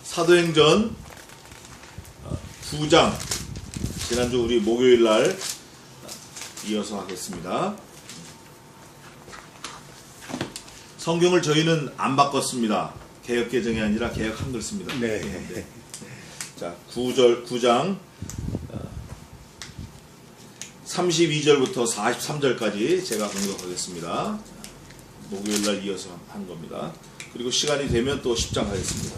사도행전 9장 지난주 우리 목요일날 이어서 하겠습니다. 성경을 저희는 안 바꿨습니다. 개역개정이 아니라 개역 한글 씁니다. 네. 자, 9장 32절부터 43절까지 제가 공독하겠습니다. 목요일날 이어서 한 겁니다. 그리고 시간이 되면 또 10장 하겠습니다.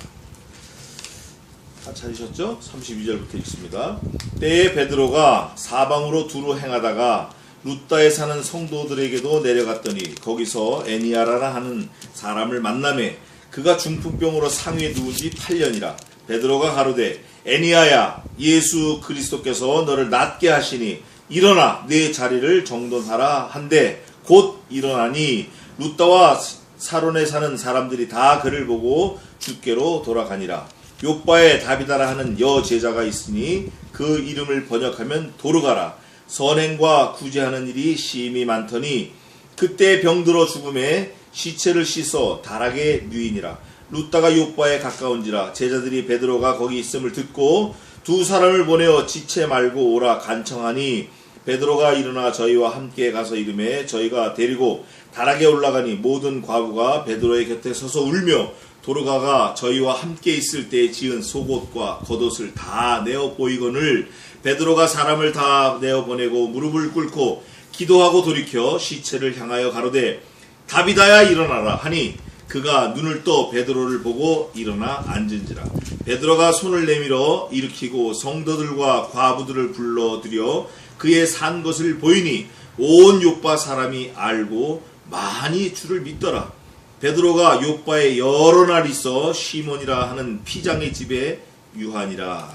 다 찾으셨죠? 32절부터 읽습니다. 때에 베드로가 사방으로 두루 행하다가 루다에 사는 성도들에게도 내려갔더니 거기서 애니아라나 하는 사람을 만나매 그가 중풍병으로 상위에 누운 지 8년이라. 베드로가 가로되 애니아야, 예수 그리스도께서 너를 낫게 하시니 일어나 내 자리를 정돈하라 한데 곧 일어나니 루다와 사론에 사는 사람들이 다 그를 보고 주께로 돌아가니라. 요바에 다비다라 하는 여제자가 있으니 그 이름을 번역하면 도르가라. 선행과 구제하는 일이 심히 많더니 그때 병들어 죽음에 시체를 씻어 다락에 누이니라. 루다가 요바에 가까운지라. 제자들이 베드로가 거기 있음을 듣고 두 사람을 보내어 지체 말고 오라 간청하니 베드로가 일어나 저희와 함께 가서 이르매 저희가 데리고 다락에 올라가니 모든 과부가 베드로의 곁에 서서 울며 도르가가 저희와 함께 있을 때 지은 속옷과 겉옷을 다 내어 보이거늘 베드로가 사람을 다 내어 보내고 무릎을 꿇고 기도하고 돌이켜 시체를 향하여 가로되 다비다야 일어나라 하니 그가 눈을 떠 베드로를 보고 일어나 앉은지라. 베드로가 손을 내밀어 일으키고 성도들과 과부들을 불러들여 그의 산 것을 보이니 온 요빠 사람이 알고 많이 주를 믿더라. 베드로가 요빠에 여러 날 있어 시몬이라 하는 피장의 집에 유하니라.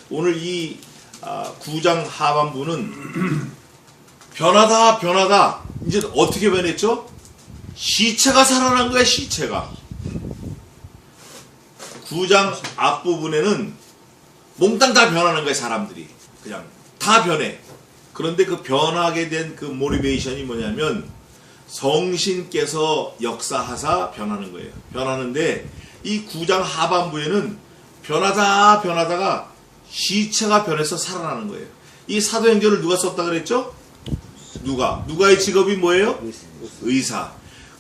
오늘 이 9장 하반부는 변하다 이제 어떻게 변했죠? 시체가 살아난 거야. 시체가 9장 앞부분에는 몽땅 다 변하는 거야. 사람들이 그냥 다 변해. 그런데 그 변하게 된 그 모티베이션이 뭐냐면 성신께서 역사하사 변하는 거예요. 변하는데 이 9장 하반부에는 변하다가 시체가 변해서 살아나는 거예요. 이 사도행전을 누가 썼다 그랬죠? 누가의 직업이 뭐예요? 의사.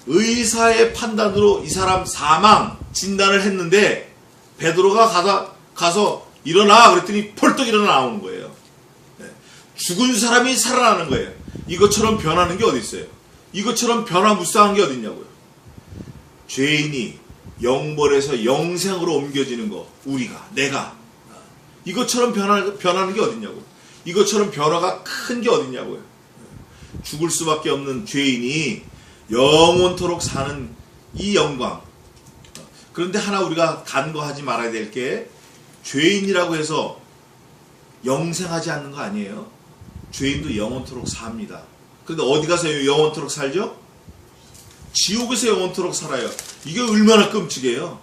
의사의 판단으로 이 사람 사망 진단을 했는데 베드로가 가서 일어나 그랬더니 펄떡 일어나 나오는 거예요. 죽은 사람이 살아나는 거예요. 이것처럼 변하는 게 어디 있어요? 이것처럼 변화무쌍한 게 어디 있냐고요. 죄인이 영벌에서 영생으로 옮겨지는 거, 내가 이것처럼 변하는 게 어디 있냐고요. 이것처럼 변화가 큰 게 어디 있냐고요. 죽을 수밖에 없는 죄인이 영원토록 사는 이 영광. 그런데 하나 우리가 간과하지 말아야 될 게 죄인이라고 해서 영생하지 않는 거 아니에요. 죄인도 영원토록 삽니다. 그런데 어디 가서 영원토록 살죠? 지옥에서 영원토록 살아요. 이게 얼마나 끔찍해요.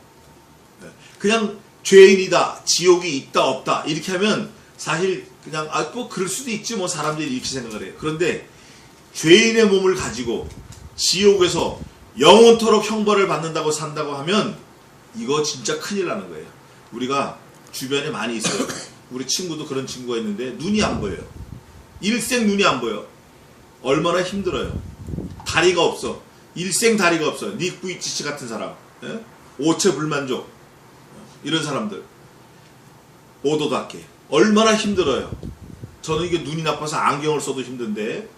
그냥 죄인이다, 지옥이 있다 없다 이렇게 하면 사실 그냥 뭐 그럴 수도 있지 뭐 사람들이 이렇게 생각을 해요. 그런데 죄인의 몸을 가지고 지옥에서 영원토록 형벌을 받는다고 산다고 하면 이거 진짜 큰일 나는 거예요. 우리가 주변에 많이 있어요. 우리 친구도 그런 친구가 있는데 눈이 안 보여요. 일생 눈이 안 보여. 얼마나 힘들어요. 다리가 없어. 일생 다리가 없어. 닉 부이치치 같은 사람. 오체 불만족. 이런 사람들. 오도다케. 얼마나 힘들어요. 저는 이게 눈이 나빠서 안경을 써도 힘든데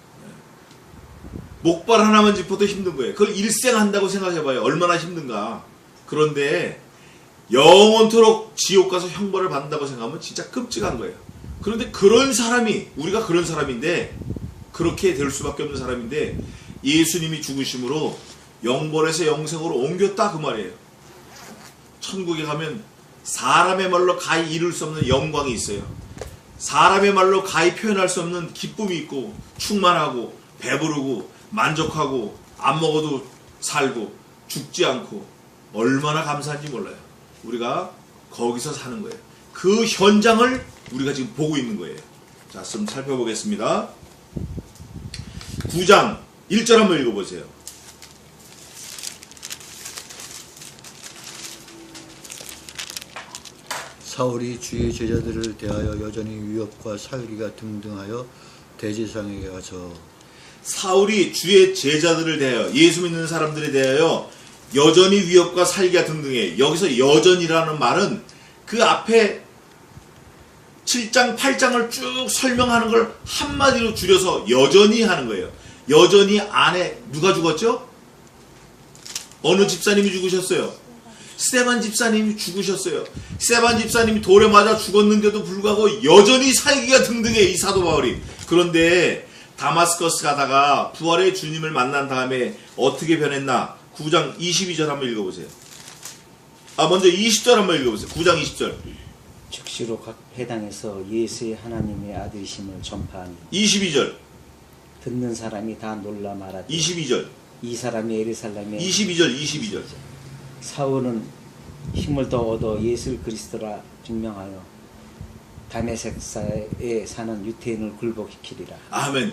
목발 하나만 짚어도 힘든 거예요. 그걸 일생 한다고 생각해봐요. 얼마나 힘든가. 그런데 영원토록 지옥 가서 형벌을 받는다고 생각하면 진짜 끔찍한 거예요. 그런데 그런 사람이 우리가 그런 사람인데 그렇게 될 수밖에 없는 사람인데 예수님이 죽으심으로 영벌에서 영생으로 옮겼다 그 말이에요. 천국에 가면 사람의 말로 가히 이룰 수 없는 영광이 있어요. 사람의 말로 가히 표현할 수 없는 기쁨이 있고 충만하고 배부르고 만족하고 안 먹어도 살고 죽지 않고 얼마나 감사한지 몰라요. 우리가 거기서 사는 거예요. 그 현장을 우리가 지금 보고 있는 거예요. 자, 좀 살펴보겠습니다. 9장 1절 한번 읽어보세요. 사울이 주의 제자들을 대하여 여전히 위협과 살기가 등등하여 대제사장에게 가서 사울이 주의 제자들을 대하여 예수 믿는 사람들에 대하여 여전히 위협과 살기가 등등해. 여기서 여전이라는 말은 그 앞에 7장 8장을 쭉 설명하는 걸 한마디로 줄여서 여전히 하는 거예요. 여전히 안에 누가 죽었죠? 어느 집사님이 죽으셨어요? 스데반 집사님이 죽으셨어요. 스데반 집사님이 돌에 맞아 죽었는데도 불구하고 여전히 살기가 등등해, 이 사도 바울이. 그런데 다마스커스 가다가 부활의 주님을 만난 다음에 어떻게 변했나? 9장 22절 한번 읽어보세요. 먼저 20절 한번 읽어보세요. 9장 20절. 즉시로 각 회당에서 예수의 하나님의 아들이심을 전파하니 22절. 듣는 사람이 다 놀라 말하되 22절. 이 사람이 예루살렘에 22절. 사울은 힘을 더 얻어 예수 그리스도라 증명하여 다메섹사에 사는 유태인을 굴복시키리라. 아멘.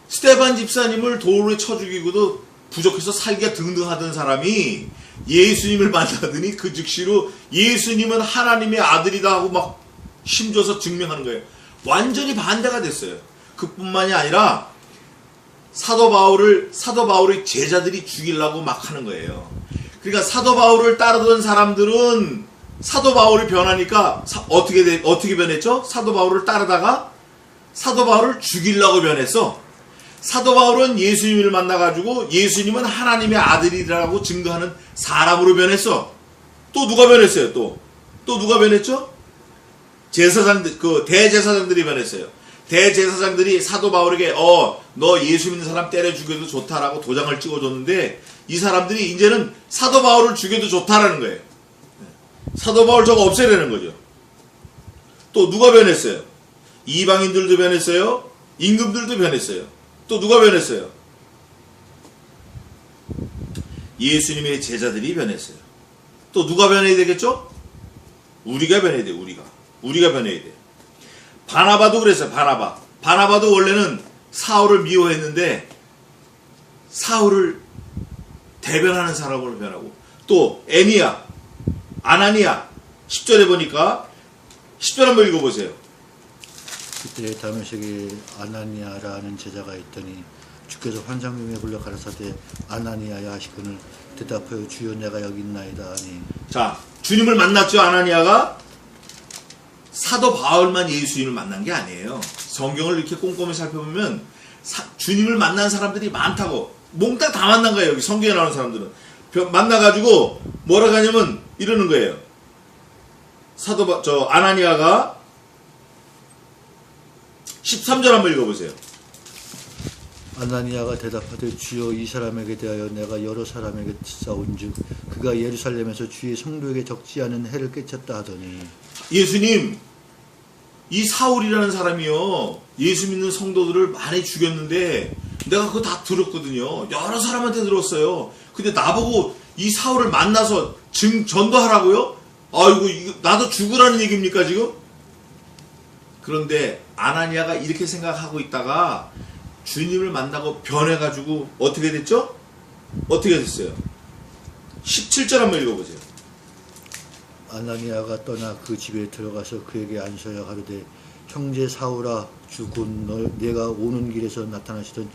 스데반 집사님을 돌에 쳐 죽이고도 부족해서 살기가 등등하던 사람이 예수님을 만나더니 그 즉시로 예수님은 하나님의 아들이다 하고 막 힘줘서 증명하는 거예요. 완전히 반대가 됐어요. 그뿐만이 아니라 사도 바울의 제자들이 죽이려고 막 하는 거예요. 그러니까 사도 바울을 따르던 사람들은 사도 바울이 변하니까 어떻게 변했죠? 사도 바울을 따르다가 사도 바울을 죽이려고 변했어. 사도 바울은 예수님을 만나가지고 예수님은 하나님의 아들이라고 증거하는 사람으로 변했어. 또 누가 변했어요? 또 누가 변했죠? 제사장들, 대제사장들이 변했어요. 대제사장들이 사도 바울에게 너 예수 믿는 사람 때려 죽여도 좋다라고 도장을 찍어줬는데 이 사람들이 이제는 사도 바울을 죽여도 좋다라는 거예요. 사도 바울 저거 없애려는 거죠. 또 누가 변했어요? 이방인들도 변했어요. 임금들도 변했어요. 또 누가 변했어요? 예수님의 제자들이 변했어요. 또 누가 변해야 되겠죠? 우리가 변해야 돼. 우리가 변해야 돼. 바나바도 그랬어요. 바나바도 원래는 사울을 미워했는데 사울을 대변하는 사람으로 변하고, 또 아나니아 10절에 보니까 10절 한번 읽어보세요. 그때 다메섹에 아나니아라는 제자가 있더니 주께서 환상중에 불러 가라사대 아나니아야 하시거늘 대답하여 주여 내가 여기 있나이다 하니. 자, 주님을 만났죠. 아나니아가. 사도 바울만 예수님을 만난 게 아니에요. 성경을 이렇게 꼼꼼히 살펴보면 주님을 만난 사람들이 많다고. 몽땅 다 만난 거예요. 여기 성경에 나오는 사람들은. 만나가지고 뭐라고 하냐면 이러는 거예요. 아나니아가 13절 한번 읽어보세요. 아나니아가 대답하되 주여 이 사람에게 대하여 내가 여러 사람에게 싸운즉 그가 예루살렘에서 주의 성도에게 적지 않은 해를 끼쳤다 하더니. 예수님, 이 사울이라는 사람이요 예수 믿는 성도들을 많이 죽였는데 내가 그거 다 들었거든요. 여러 사람한테 들었어요. 근데 나보고 이 사울을 만나서 전도하라고요? 아이고, 이거 나도 죽으라는 얘기입니까 지금? 그런데 아나니아가 이렇게 생각하고 있다가 주님을 만나고 변해가지고 어떻게 됐죠? 어떻게 됐어요? 17절 한번 읽어보세요. 아나니아가 떠나 그 집에 들어가서 그에게 안서야 가로되 형제 사울아 주 곧 내가 오는 길에서 나타나시던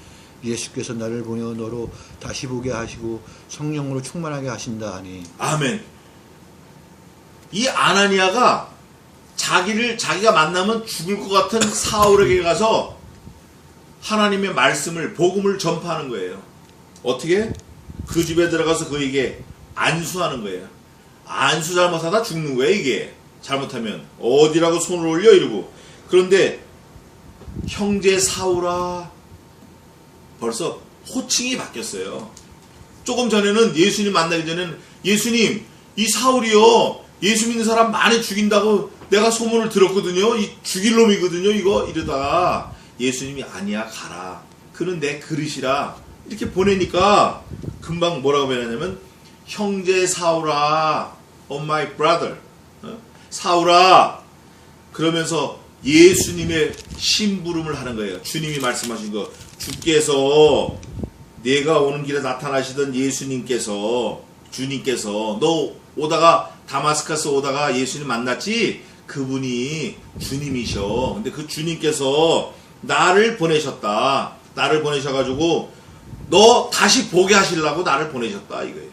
예수께서 나를 보내어 너로 다시 보게 하시고 성령으로 충만하게 하신다 하니. 아멘. 이 아나니아가 자기가 만나면 죽을 것 같은 사울에게 가서 하나님의 말씀을, 복음을 전파하는 거예요. 어떻게? 그 집에 들어가서 그에게 안수하는 거예요. 안수 잘못하다 죽는 거예요. 이게 잘못하면 어디라고 손을 올려 이러고. 그런데 형제 사울아, 벌써 호칭이 바뀌었어요. 조금 전에는 예수님 만나기 전에는 예수님, 이 사울이요 예수 믿는 사람 많이 죽인다고 내가 소문을 들었거든요. 이 죽일 놈이거든요 이거. 이러다가 예수님이 아니야, 가라, 그는 내 그릇이라 이렇게 보내니까 금방 뭐라고 변하냐면 형제 사울아, oh my brother, 사울아, 그러면서 예수님의 심부름을 하는 거예요. 주님이 말씀하신 거, 주께서 내가 오는 길에 나타나시던 예수님께서, 주님께서 너 오다가 다마스커스 오다가 예수님 만났지 그분이 주님이셔. 근데 그 주님께서 나를 보내셨다. 나를 보내셔가지고 너 다시 보게 하시려고 나를 보내셨다 이거예요.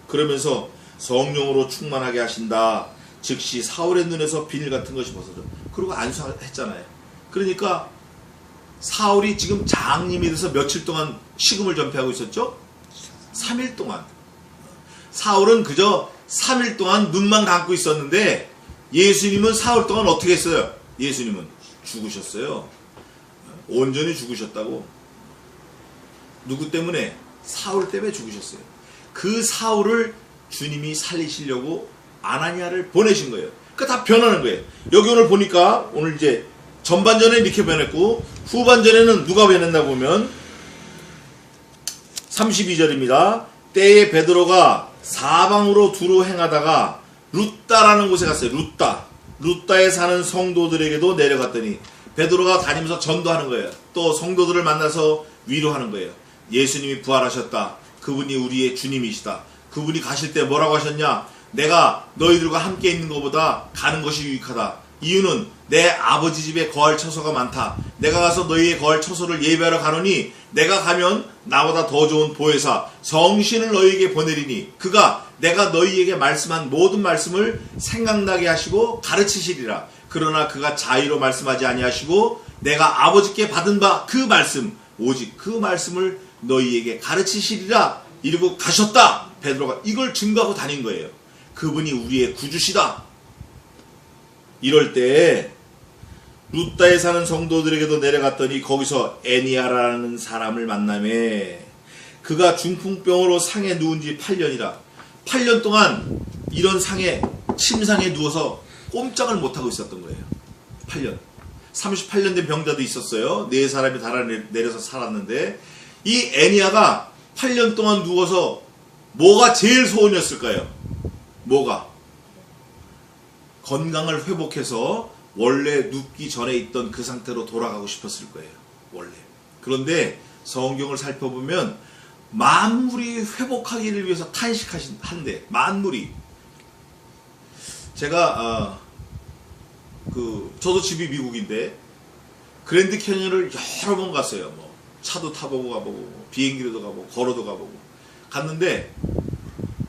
그러면서 성령으로 충만하게 하신다. 즉시 사울의 눈에서 비늘 같은 것이 벗어져. 그리고 안수했잖아요. 그러니까 사울이 지금 장님이 돼서 며칠 동안 식음을 전폐하고 있었죠? 3일 동안. 사울은 그저 3일 동안 눈만 감고 있었는데 예수님은 사흘 동안 어떻게 했어요? 예수님은 죽으셨어요. 온전히 죽으셨다고. 누구 때문에? 사울 때문에 죽으셨어요. 그 사울을 주님이 살리시려고 아나니아를 보내신 거예요. 그러니까 다 변하는 거예요. 여기 오늘 보니까 오늘 이제 전반전에 이렇게 변했고 후반전에는 누가 변했나 보면 32절입니다. 때에 베드로가 사방으로 두루 행하다가 루따라는 곳에 갔어요. 루따에 사는 성도들에게도 내려갔더니 베드로가 다니면서 전도하는 거예요. 또 성도들을 만나서 위로하는 거예요. 예수님이 부활하셨다. 그분이 우리의 주님이시다. 그분이 가실 때 뭐라고 하셨냐? 내가 너희들과 함께 있는 것보다 가는 것이 유익하다. 이유는 내 아버지 집에 거할 처소가 많다. 내가 가서 너희의 거할 처소를 예배하러 가노니 내가 가면 나보다 더 좋은 보혜사 성신을 너희에게 보내리니 그가 내가 너희에게 말씀한 모든 말씀을 생각나게 하시고 가르치시리라. 그러나 그가 자의로 말씀하지 아니하시고 내가 아버지께 받은 바 그 말씀 오직 그 말씀을 너희에게 가르치시리라. 이러고 가셨다. 베드로가 이걸 증거하고 다닌 거예요. 그분이 우리의 구주시다. 이럴 때 루따에 사는 성도들에게도 내려갔더니 거기서 애니아라는 사람을 만나매 그가 중풍병으로 상에 누운 지 8년이라 8년 동안 이런 상에 침상에 누워서 꼼짝을 못하고 있었던 거예요. 8년 38년 된 병자도 있었어요. 4사람이 달아내려서 살았는데 이 애니아가 8년 동안 누워서 뭐가 제일 소원이었을까요? 뭐가? 건강을 회복해서 원래 눕기 전에 있던 그 상태로 돌아가고 싶었을 거예요. 원래. 그런데 성경을 살펴보면 만물이 회복하기를 위해서 탄식한데 만물이 제가 저도 집이 미국인데 그랜드 캐니언을 여러 번 갔어요. 뭐 차도 타보고 가보고 비행기로도 가보고 걸어도 가보고 갔는데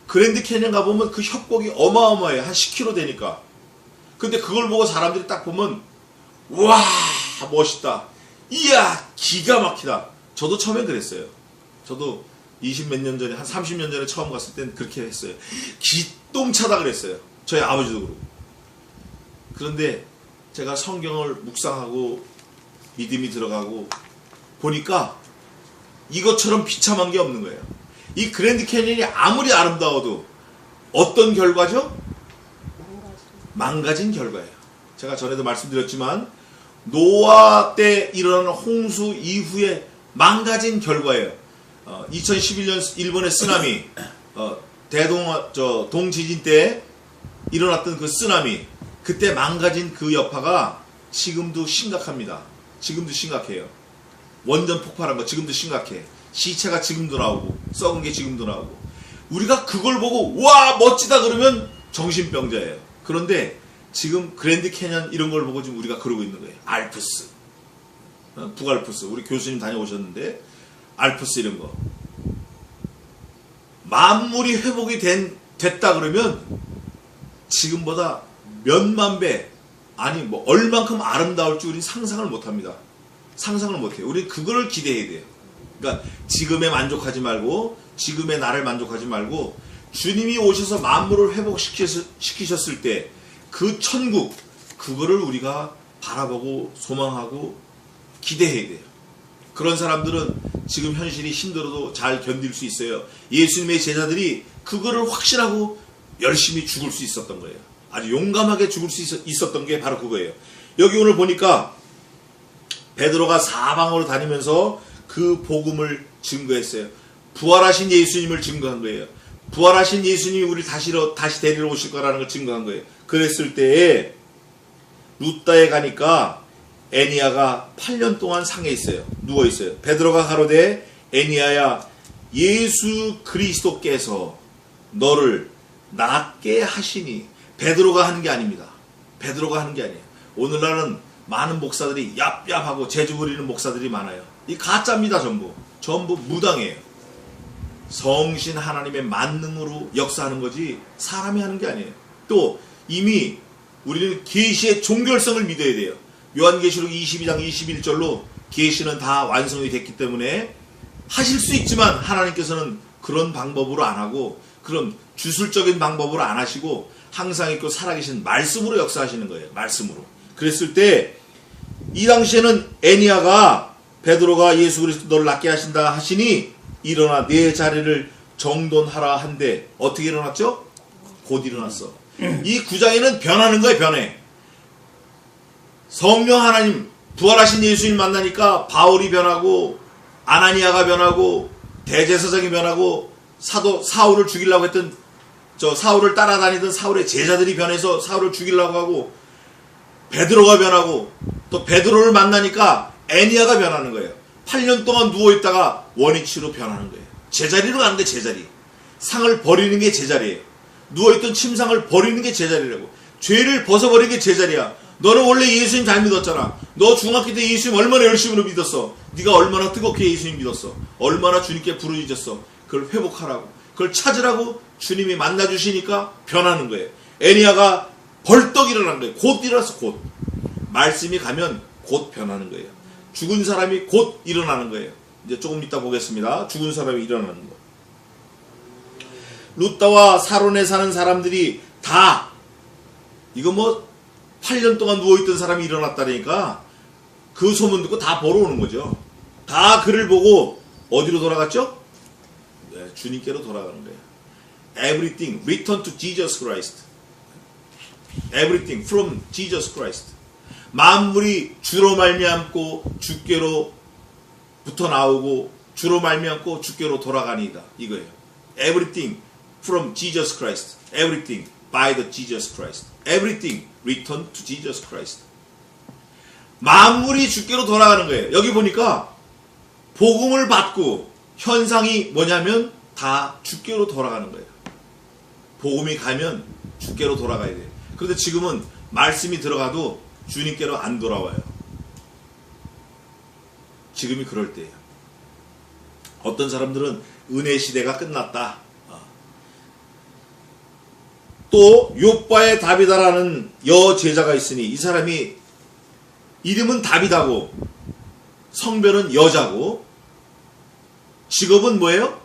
그랜드 캐니언 가보면 그 협곡이 어마어마해요. 한 10km 되니까. 근데 그걸 보고 사람들이 딱 보면 와 멋있다. 이야 기가 막히다. 저도 처음엔 그랬어요. 저도 20몇 년 전에 한 30년 전에 처음 갔을 땐 그렇게 했어요. 기똥차다 그랬어요. 저희 아버지도 그러고. 그런데 제가 성경을 묵상하고 믿음이 들어가고 보니까 이것처럼 비참한 게 없는 거예요. 이 그랜드 캐니언이 아무리 아름다워도 어떤 결과죠? 망가진 결과예요. 제가 전에도 말씀드렸지만 노아 때 일어난 홍수 이후에 망가진 결과예요. 2011년 일본의 쓰나미, 동지진 때 일어났던 그 쓰나미, 그때 망가진 그 여파가 지금도 심각합니다. 지금도 심각해요. 원전 폭발한 거 지금도 심각해. 시체가 지금도 나오고 썩은 게 지금도 나오고 우리가 그걸 보고 와 멋지다 그러면 정신병자예요. 그런데 지금 그랜드 캐니언 이런 걸 보고 지금 우리가 그러고 있는 거예요. 알프스, 북알프스 우리 교수님 다녀오셨는데 알프스 이런 거 만물이 회복이 됐다 그러면 지금보다 몇만 배 아니 뭐 얼만큼 아름다울 줄 우리는 상상을 못합니다. 상상을 못해요. 우리는 그거를 기대해야 돼요. 그러니까 지금에 만족하지 말고 지금의 나를 만족하지 말고 주님이 오셔서 만물을 회복시키셨을 때 그 천국 그거를 우리가 바라보고 소망하고 기대해야 돼요. 그런 사람들은 지금 현실이 힘들어도 잘 견딜 수 있어요. 예수님의 제자들이 그거를 확신하고 열심히 죽을 수 있었던 거예요. 아주 용감하게 죽을 수 있었던 게 바로 그거예요. 여기 오늘 보니까 베드로가 사방으로 다니면서 그 복음을 증거했어요. 부활하신 예수님을 증거한 거예요. 부활하신 예수님이 우리를 다시 데리러 오실 거라는 걸 증거한 거예요. 그랬을 때에 루따에 가니까 애니아가 8년 동안 상에 있어요. 누워 있어요. 베드로가 가로되 애니아야 예수 그리스도께서 너를 낫게 하시니. 베드로가 하는 게 아닙니다. 베드로가 하는 게 아니에요. 오늘날은 많은 목사들이 얍얍하고 재주 부리는 목사들이 많아요. 이 가짜입니다. 전부 무당이에요. 성신 하나님의 만능으로 역사하는 거지 사람이 하는 게 아니에요. 또 이미 우리는 계시의 종결성을 믿어야 돼요. 요한계시록 22장 21절로 계시는 다 완성이 됐기 때문에 하실 수 있지만 하나님께서는 그런 방법으로 안 하고 그런 주술적인 방법으로 안 하시고 항상 있고 살아계신 말씀으로 역사하시는 거예요. 말씀으로. 그랬을 때 이 당시에는 애니아가 베드로가 예수 그리스도 너를 낫게 하신다 하시니 일어나 내 자리를 정돈하라 한데 어떻게 일어났죠? 곧 일어났어. 이 9장에는 변하는 거예요. 변해. 성령 하나님 부활하신 예수님 만나니까 바울이 변하고 아나니아가 변하고 대제사장이 변하고 사도 사울을 죽이려고 했던 사울을 따라다니던 사울의 제자들이 변해서 사울을 죽이려고 하고 베드로가 변하고 또 베드로를 만나니까 애니아가 변하는 거예요. 8년 동안 누워있다가 원위치로 변하는 거예요. 제자리로 가는 게 제자리. 상을 버리는 게 제자리예요. 누워있던 침상을 버리는 게 제자리라고. 죄를 벗어버리는 게 제자리야. 너는 원래 예수님 잘 믿었잖아. 너 중학교 때 예수님 얼마나 열심으로 믿었어. 네가 얼마나 뜨겁게 예수님 믿었어. 얼마나 주님께 부르짖었어. 그걸 회복하라고. 그걸 찾으라고 주님이 만나주시니까 변하는 거예요. 애니아가 벌떡 일어난 거예요. 곧 일어났어. 곧. 말씀이 가면 곧 변하는 거예요. 죽은 사람이 곧 일어나는 거예요. 이제 조금 이따 보겠습니다. 죽은 사람이 일어나는 거. 루따와 사론에 사는 사람들이 다 이거 뭐 8년 동안 누워있던 사람이 일어났다니까 그 소문 듣고 다 보러 오는 거죠. 다 그를 보고 어디로 돌아갔죠? 네, 주님께로 돌아가는 거예요. Everything return to Jesus Christ. Everything from Jesus Christ. 만물이 주로 말미암고 주께로부터 나오고 주로 말미암고 주께로 돌아가니이다. 이거예요. Everything from Jesus Christ. Everything by the Jesus Christ. Everything return to Jesus Christ. 만물이 주께로 돌아가는 거예요. 여기 보니까 복음을 받고 현상이 뭐냐면 다 주께로 돌아가는 거예요. 복음이 가면 주께로 돌아가야 돼요. 그런데 지금은 말씀이 들어가도 주님께로 안 돌아와요. 지금이 그럴 때예요. 어떤 사람들은 은혜 시대가 끝났다. 또 욥바의 다비다라는 여제자가 있으니 이 사람이 이름은 다비다고 성별은 여자고 직업은 뭐예요?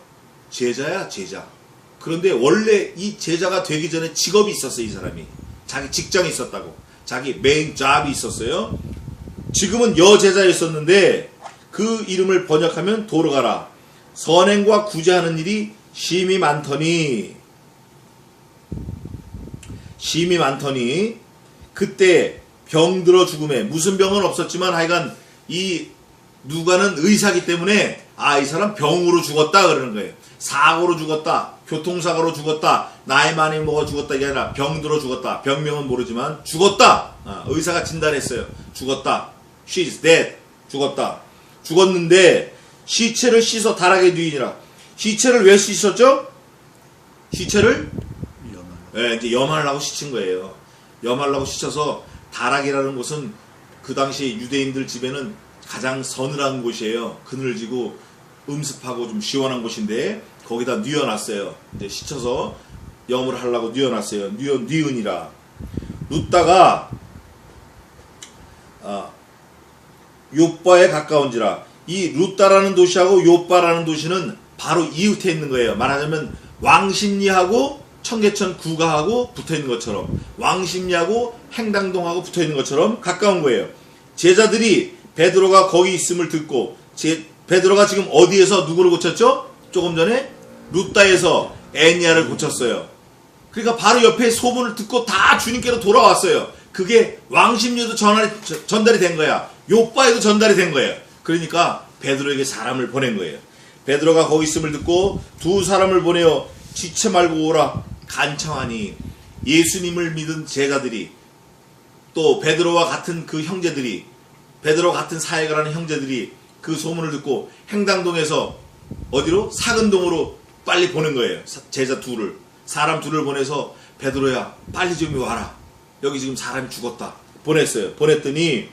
제자야 제자. 그런데 원래 이 제자가 되기 전에 직업이 있었어요. 이 사람이 자기 직장이 있었다고. 자기 메인 잡이 있었어요. 지금은 여제자였었는데 그 이름을 번역하면 도르가라. 선행과 구제하는 일이 심히 많더니 그때 병들어 죽음에 무슨 병은 없었지만 하여간 이 누가는 의사기 때문에 이 사람 병으로 죽었다 그러는 거예요. 사고로 죽었다. 교통사고로 죽었다. 나이 많이 먹어 죽었다. 이게 아니라 병들어 죽었다. 병명은 모르지만 죽었다. 의사가 진단했어요. 죽었다. She's dead. 죽었다. 죽었는데 시체를 씻어 다락에 누이니라. 시체를 왜 씻었죠? 시체를 이제 염하려고 씻은 거예요. 염하려고 씻어서 다락이라는 곳은 그 당시 유대인들 집에는 가장 서늘한 곳이에요. 그늘지고 음습하고 좀 시원한 곳인데 거기다 뉘어놨어요. 이제 씻어서 염을 하려고 뉘어놨어요. 뉘으니라. 루따가 욥바에 가까운지라. 이 루따라는 도시하고 욥바라는 도시는 바로 이웃에 있는 거예요. 말하자면 왕십리하고 청계천 구가하고 붙어있는 것처럼, 왕십리하고 행당동하고 붙어있는 것처럼 가까운 거예요. 제자들이 베드로가 거기 있음을 듣고, 베드로가 지금 어디에서 누구를 고쳤죠? 조금 전에 루따에서 애니아를 고쳤어요. 그러니까 바로 옆에 소문을 듣고 다 주님께로 돌아왔어요. 그게 왕십리에도 전달이 된 거야. 욥바에도 전달이 된 거예요. 그러니까 베드로에게 사람을 보낸 거예요. 베드로가 거기 있음을 듣고 두 사람을 보내어 지체 말고 오라 간청하니, 예수님을 믿은 제자들이, 또 베드로와 같은 그 형제들이, 베드로 같은 사역을 하는 형제들이 그 소문을 듣고 행당동에서 어디로? 사근동으로 빨리 보낸 거예요. 제자 둘을. 사람 둘을 보내서 베드로야 빨리 좀 와라. 여기 지금 사람이 죽었다. 보냈어요. 보냈더니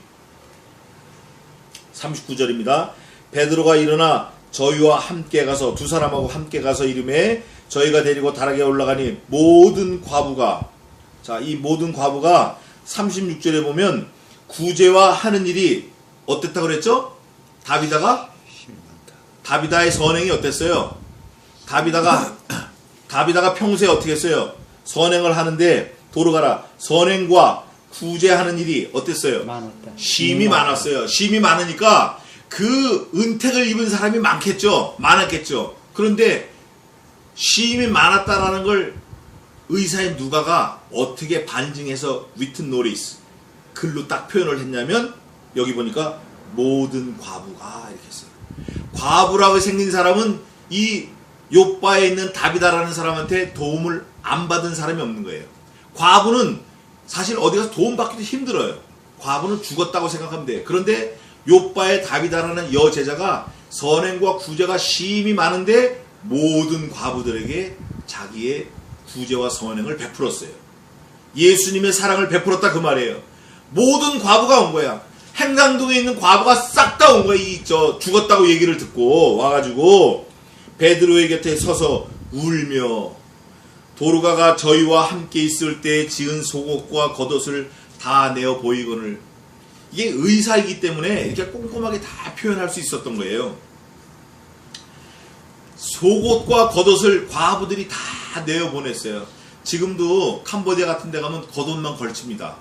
39절입니다. 베드로가 일어나 저희와 함께 가서 두 사람하고 함께 가서 이름에 저희가 데리고 다락에 올라가니 모든 과부가 자, 이 모든 과부가 36절에 보면 구제와 하는 일이 어땠다 그랬죠? 다비다의 선행이 어땠어요? 다비다가 평소에 어떻게 했어요? 선행을 하는데 도로가라 선행과 구제하는 일이 어땠어요? 많았다. 심이 많았어요. 심이 많으니까 그 은택을 입은 사람이 많았겠죠. 그런데 심이 많았다라는 걸 의사인 누가가 어떻게 반증해서 위튼 노리스 글로 딱 표현을 했냐면 여기 보니까 모든 과부가 이렇게 했어요. 과부라고 생긴 사람은 이 욥바에 있는 다비다라는 사람한테 도움을 안 받은 사람이 없는 거예요. 과부는 사실 어디 가서 도움 받기도 힘들어요. 과부는 죽었다고 생각하면 돼요. 그런데 욥바의 다비다라는 여제자가 선행과 구제가 심히 많은데 모든 과부들에게 자기의 구제와 선행을 베풀었어요. 예수님의 사랑을 베풀었다 그 말이에요. 모든 과부가 온 거야. 행강동에 있는 과부가 싹 다 온 거야. 죽었다고 얘기를 듣고 와가지고 베드로의 곁에 서서 울며 도르가가 저희와 함께 있을 때 지은 속옷과 겉옷을 다 내어 보이거늘. 이게 의사이기 때문에 이렇게 꼼꼼하게 다 표현할 수 있었던 거예요. 속옷과 겉옷을 과부들이 다 내어 보냈어요. 지금도 캄보디아 같은 데 가면 겉옷만 걸칩니다.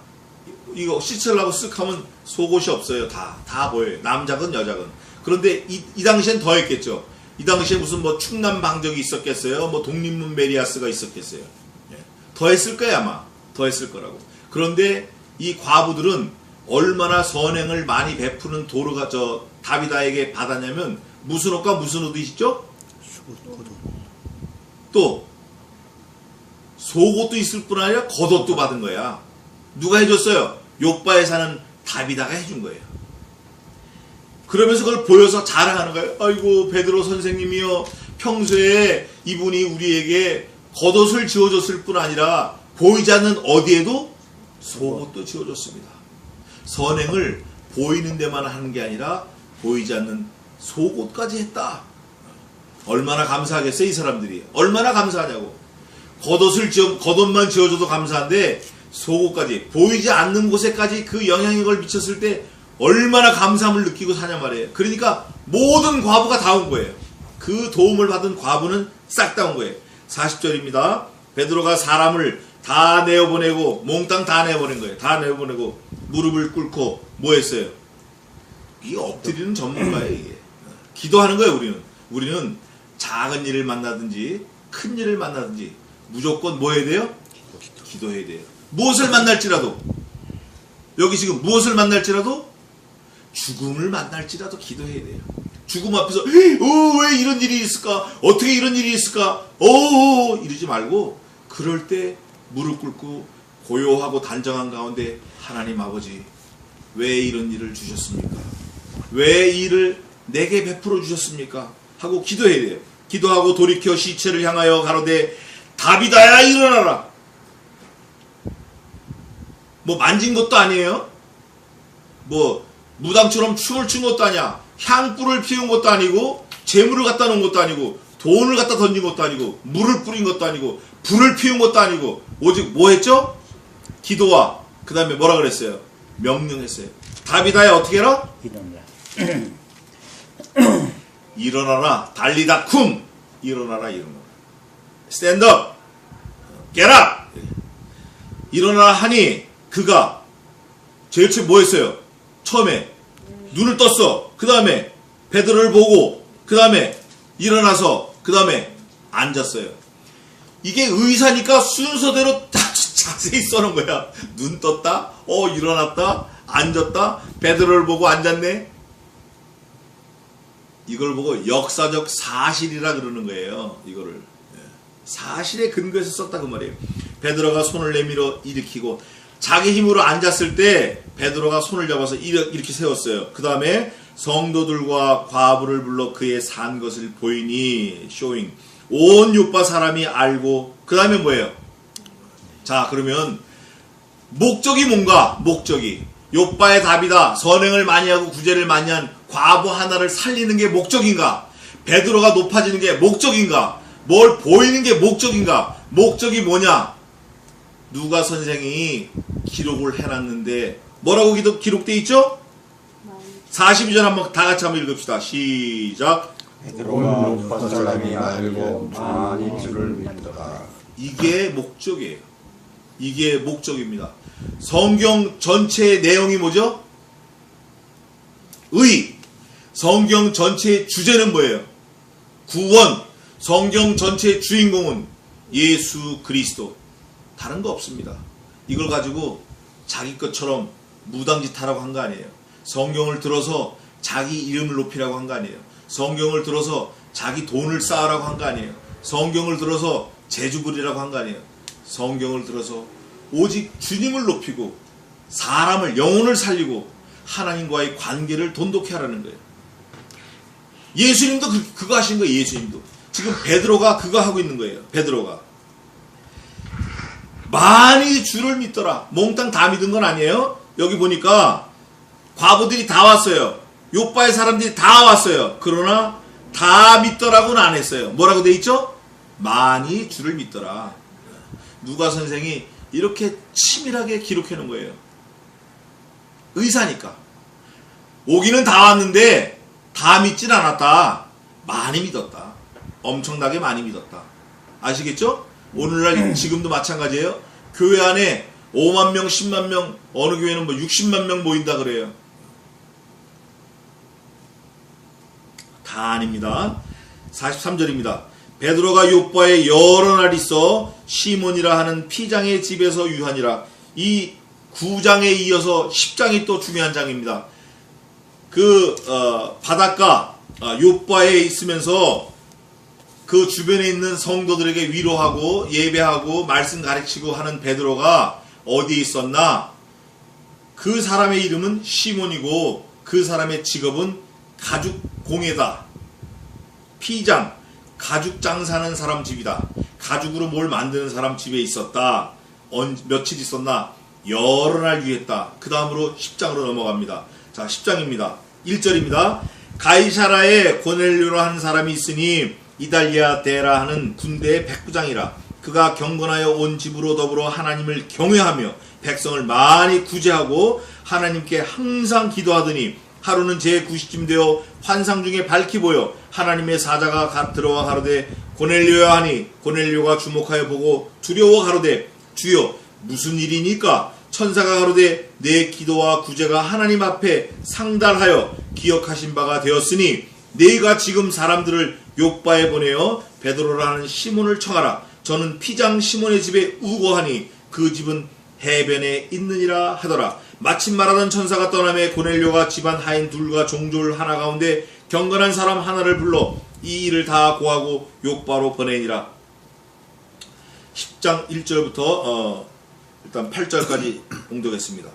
이거 씻으려고 쓱 하면 속옷이 없어요. 다 보여요. 남자건 여자건. 그런데 이 당시엔 더 했겠죠. 이 당시에 무슨 뭐 충남 방적이 있었겠어요. 뭐 독립문 메리아스가 있었겠어요. 더 했을 거야 아마. 더 했을 거라고. 그런데 이 과부들은 얼마나 선행을 많이 베푸는 도르가 다비다에게 받았냐면 무슨 옷과 무슨 옷이 있죠? 또 속옷도 있을 뿐 아니라 겉옷도 받은 거야. 누가 해줬어요? 욥바에 사는 다비다가 해준 거예요. 그러면서 그걸 보여서 자랑하는 거예요. 아이고 베드로 선생님이요 평소에 이분이 우리에게 겉옷을 지어줬을 뿐 아니라 보이지 않는 어디에도 속옷도 지어줬습니다. 선행을 보이는 데만 하는 게 아니라 보이지 않는 속옷까지 했다. 얼마나 감사하겠어요 이 사람들이. 얼마나 감사하냐고. 겉옷만 지어줘도 감사한데 속옷까지 보이지 않는 곳에까지 그 영향력을 미쳤을 때 얼마나 감사함을 느끼고 사냐 말이에요. 그러니까 모든 과부가 다 온 거예요. 그 도움을 받은 과부는 싹 다 온 거예요. 40절입니다. 베드로가 사람을 다 내어보내고 몽땅 다 내어보낸 거예요. 다 내어보내고 무릎을 꿇고 뭐 했어요? 이게 엎드리는 전문가예요. 이게. 기도하는 거예요. 우리는 작은 일을 만나든지 큰 일을 만나든지 무조건 뭐 해야 돼요? 기도해야 돼요. 무엇을 만날지라도 여기 지금 무엇을 만날지라도 죽음을 만날지라도 기도해야 돼요. 죽음 앞에서 왜 이런 일이 있을까? 어떻게 이런 일이 있을까? 이러지 말고 그럴 때 무릎 꿇고 고요하고 단정한 가운데 하나님 아버지 왜 이런 일을 주셨습니까? 왜 이 일을 내게 베풀어 주셨습니까? 하고 기도해야 돼요. 기도하고 돌이켜 시체를 향하여 가로되 다비다야 일어나라. 뭐 만진 것도 아니에요. 뭐 무당처럼 춤을 춘 것도 아니야. 향불을 피운 것도 아니고 재물을 갖다 놓은 것도 아니고 돈을 갖다 던진 것도 아니고 물을 뿌린 것도 아니고 불을 피운 것도 아니고 오직 뭐 했죠? 기도와 그 다음에 뭐라 그랬어요? 명령했어요. 다비다야 어떻게 해라? 일어나라. 달리다 쿵. 일어나라. 스탠드업. 겟업. 일어나라 하니 그가 제일 처음 뭐 했어요? 처음에 눈을 떴어. 그 다음에 베드로를 보고 그 다음에 일어나서 그 다음에 앉았어요. 이게 의사니까 순서대로 딱 자세히 써놓은 거야. 눈 떴다. 일어났다. 앉았다. 베드로를 보고 앉았네. 이걸 보고 역사적 사실이라 그러는 거예요. 이거를 사실에 근거해서 썼다 그 말이에요. 베드로가 손을 내밀어 일으키고 자기 힘으로 앉았을 때 베드로가 손을 잡아서 이렇게 세웠어요. 그 다음에 성도들과 과부를 불러 그의 산 것을 보이니 쇼잉 온 요빠 사람이 알고 그 다음에 뭐예요? 자, 그러면 목적이 뭔가? 목적이 요빠의 답이다. 선행을 많이 하고 구제를 많이 한 과부 하나를 살리는 게 목적인가? 베드로가 높아지는 게 목적인가? 뭘 보이는 게 목적인가? 목적이 뭐냐? 누가 선생이 기록을 해놨는데 뭐라고 기록되어 있죠? 42절 한번 다 같이 한번 읽읍시다. 시작. 베드로가 요파 사람이 알고 많이 주를 믿더라. 이게 목적이에요. 이게 목적입니다. 성경 전체의 내용이 뭐죠? 의. 성경 전체의 주제는 뭐예요? 구원. 성경 전체의 주인공은 예수 그리스도. 다른 거 없습니다. 이걸 가지고 자기 것처럼 무당짓 하라고 한 거 아니에요. 성경을 들어서 자기 이름을 높이라고 한 거 아니에요. 성경을 들어서 자기 돈을 쌓으라고 한 거 아니에요. 성경을 들어서 재주 부리라고 한 거 아니에요. 성경을 들어서 오직 주님을 높이고 사람을, 영혼을 살리고 하나님과의 관계를 돈독히 하라는 거예요. 예수님도 그거 하신 거예요. 예수님도. 지금 베드로가 그거 하고 있는 거예요. 베드로가. 많이 주를 믿더라. 몽땅 다 믿은 건 아니에요. 여기 보니까 과부들이 다 왔어요. 요빠의 사람들이 다 왔어요. 그러나 다 믿더라고는 안 했어요. 뭐라고 돼 있죠? 많이 주를 믿더라. 누가 선생이 이렇게 치밀하게 기록해 놓은 거예요. 의사니까. 오기는 다 왔는데 다 믿진 않았다. 많이 믿었다. 엄청나게 많이 믿었다. 아시겠죠? 오늘날 지금도 마찬가지예요. 교회 안에 5만 명, 10만 명, 어느 교회는 뭐 60만 명 모인다 그래요. 다 아닙니다. 43절입니다. 베드로가 요빠에 여러 날 있어 시몬이라 하는 피장의 집에서 유하니라. 이 9장에 이어서 10장이 또 중요한 장입니다. 바닷가 요빠에 있으면서 그 주변에 있는 성도들에게 위로하고 예배하고 말씀 가르치고 하는 베드로가 어디에 있었나? 그 사람의 이름은 시몬이고 그 사람의 직업은 가죽공예다. 피장, 가죽 장사하는 사람 집이다. 가죽으로 뭘 만드는 사람 집에 있었다. 며칠 있었나? 여러 날 유했다. 그 다음으로 10장으로 넘어갑니다. 자, 10장입니다. 1절입니다. 가이사라에 고넬료라 하는 사람이 있으니 이달리아 데라 하는 군대의 백부장이라. 그가 경건하여 온 집으로 더불어 하나님을 경외하며 백성을 많이 구제하고 하나님께 항상 기도하더니 하루는 제9시쯤 되어 환상 중에 밝히 보여 하나님의 사자가 들어와 가로되 고넬료야 하니 고넬료가 주목하여 보고 두려워 가로되 주여 무슨 일이니까? 천사가 가로되 내 기도와 구제가 하나님 앞에 상달하여 기억하신 바가 되었으니 네가 지금 사람들을 요빠에 보내어 베드로라는 시몬을 청하라. 저는 피장 시몬의 집에 우거하니 그 집은 해변에 있느니라 하더라. 마침 말하던 천사가 떠나매 고넬료가 집안 하인 둘과 종졸 하나 가운데 경건한 사람 하나를 불러 이 일을 다 고하고 요빠로 보내니라. 10장 1절부터 일단 8절까지 봉독했습니다.